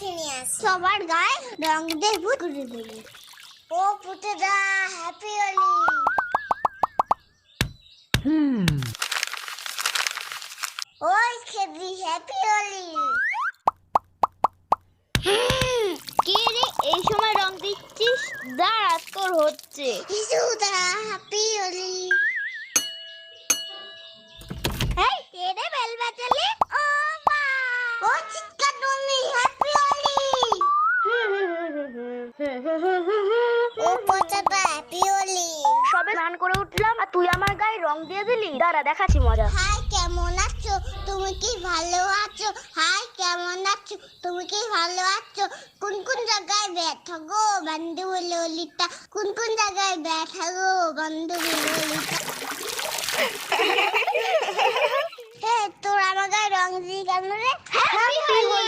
কাছে নিয়ে আসি, সবার গায়ে রং দিয়ে ভূত করে দেবো। ও পুতেরা, হ্যাপি হোলি। ওই খেবি, হ্যাপি হোলি। কে রে এই সময় রং দিচ্ছিস? দাঁড়া, তোর হচ্ছে। ইসুদা, হ্যাপি হোলি। এই কে রে বেল বাজালে? ও মা, ও চিৎকার তুমি, হ্যাপি হোলি। ও পুতেরা, হ্যাপি হোলি। সবে স্নান করে উঠলাম আর তুই আমার গায়ে রং দিয়ে দিলি। দাঁড়া, দেখাচ্ছি মজা। হাই, কেমন আছো? তুমি কি ভালো আছো? হাই, কেমন আছো? তুমি কি ভালো আছো? কোন কোন জায়গায় ব্যথা গো বন্ধু ললিতা? কোন কোন জায়গায় ব্যথা গো বন্ধু ললিতা? তোর আমার গায়ে রং দিয়ে কেন রে? হ্যাপি হোলি।